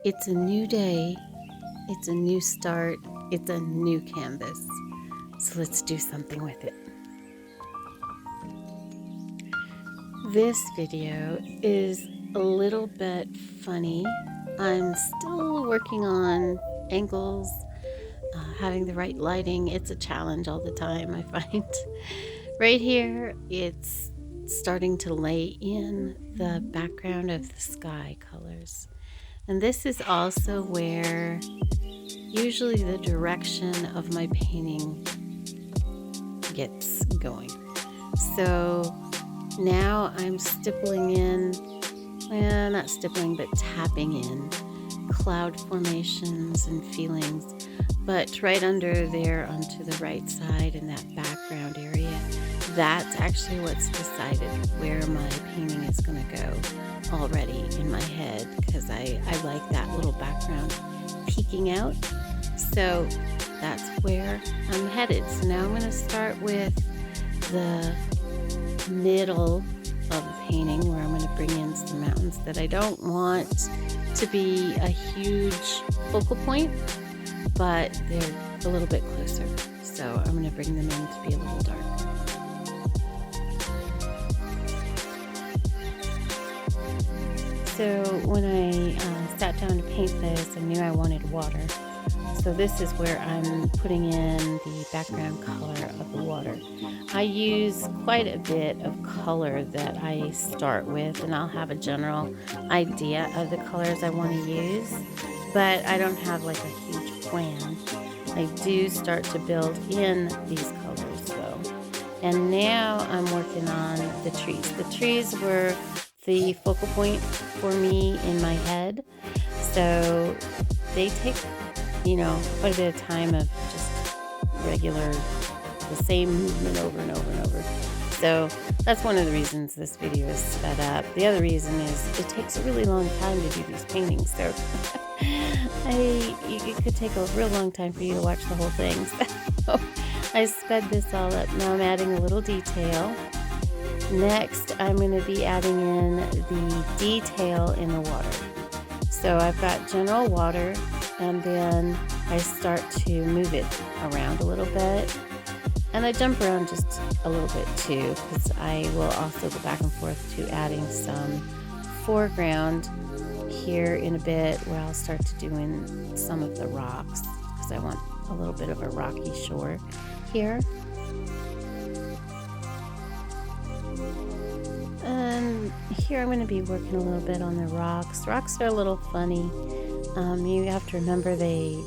It's a new day, it's a new start, it's a new canvas. So let's do something with it. This video is a little bit funny. I'm still working on angles, having the right lighting. It's a challenge all the time, I find. Right here, it's starting to lay in the background of the sky colors. And this is also where usually the direction of my painting gets going. So now I'm stippling in, well, not stippling, but tapping in cloud formations and feelings. But right under there onto the right side in that background area, that's actually what's decided where my painting is going to go already in my head, because I like that little background peeking out. So that's where I'm headed. So now I'm going to start with the middle of the painting, where I'm going to bring in some mountains that I don't want to be a huge focal point, but they're a little bit closer. So I'm going to bring them in to be a little darker. So when I sat down to paint this, I knew I wanted water. So this is where I'm putting in the background color of the water. I use quite a bit of color that I start with, and I'll have a general idea of the colors I want to use, but I don't have like a huge plan. I do start to build in these colors though. And now I'm working on the trees. The trees were the focal point for me in my head. So they take, quite a bit of time of just the same movement over and over and over. So that's one of the reasons this video is sped up. The other reason is it takes a really long time to do these paintings. So it could take a real long time for you to watch the whole thing. So I sped this all up. Now I'm adding a little detail. Next, I'm going to be adding in the detail in the water. So I've got general water, and then I start to move it around a little bit. And I jump around just a little bit too, because I will also go back and forth to adding some foreground here in a bit, where I'll start to do in some of the rocks, because I want a little bit of a rocky shore here. And here I'm going to be working a little bit on the rocks. Rocks are a little funny. You have to remember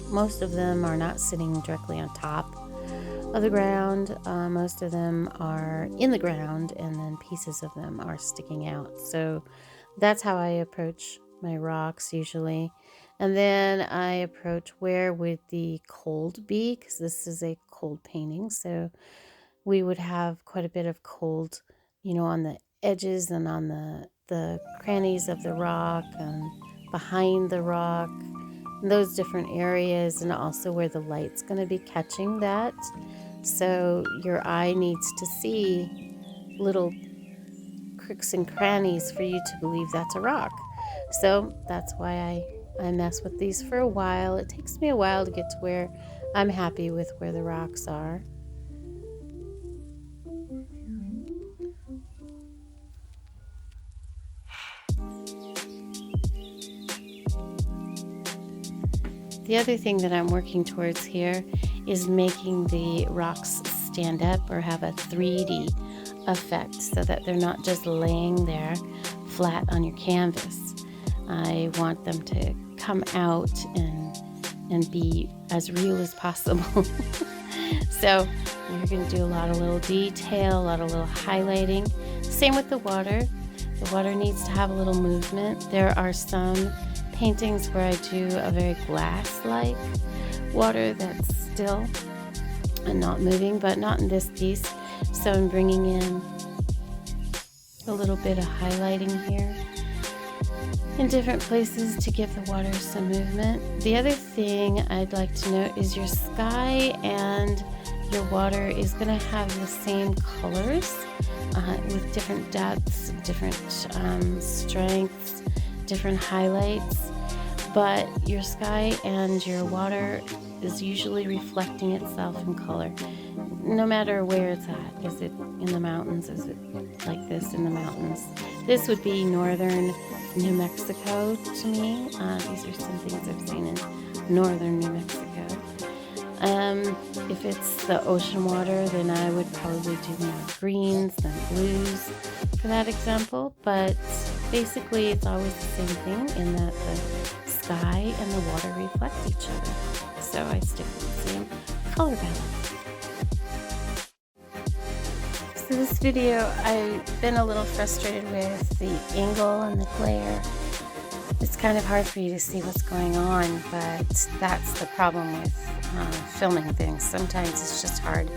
most of them are not sitting directly on top of the ground. Most of them are in the ground, and then pieces of them are sticking out. So that's how I approach my rocks usually. And then I approach where would the cold be, because this is a cold painting. So we would have quite a bit of cold, on the edges and on the crannies of the rock and behind the rock, and those different areas, and also where the light's going to be catching that. So your eye needs to see little crooks and crannies for you to believe that's a rock. So that's why I mess with these for a while. It takes me a while to get to where I'm happy with where the rocks are. The other thing that I'm working towards here is making the rocks stand up or have a 3D effect, so that they're not just laying there flat on your canvas. I want them to come out and be as real as possible. So we're going to do a lot of little detail, a lot of little highlighting. Same with the water. The water needs to have a little movement. There are some paintings where I do a very glass-like water that's still and not moving, but not in this piece. So I'm bringing in a little bit of highlighting here in different places to give the water some movement. The other thing I'd like to note is your sky and your water is going to have the same colors with different depths, different strengths, different highlights. but your sky and your water is usually reflecting itself in color, no matter where it's at. Is it in the mountains? Is it like this in the mountains? This would be northern New Mexico to me. These are some things I've seen in northern New Mexico. If it's the ocean water, then I would probably do more greens than blues for that example. But basically, it's always the same thing in that the sky and the water reflect each other. So I stick with the same color palette. So this video, I've been a little frustrated with the angle and the glare. It's kind of hard for you to see what's going on, but that's the problem with filming things. Sometimes it's just hard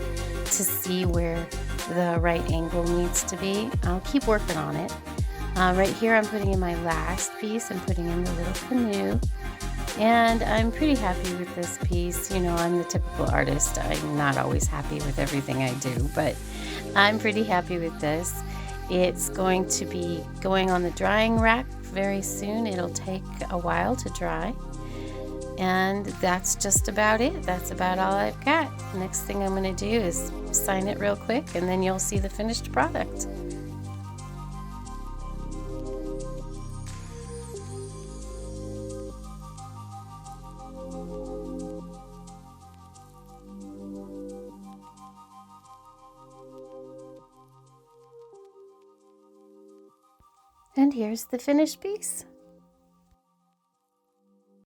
to see where the right angle needs to be. I'll keep working on it. Right here I'm putting in my last piece. I'm putting in the little canoe. And I'm pretty happy with this piece. You know, I'm the typical artist. I'm not always happy with everything I do, but I'm pretty happy with this. It's going to be going on the drying rack very soon. It'll take a while to dry. And that's just about it. That's about all I've got. Next thing I'm going to do is sign it real quick, and then you'll see the finished product. And here's the finished piece.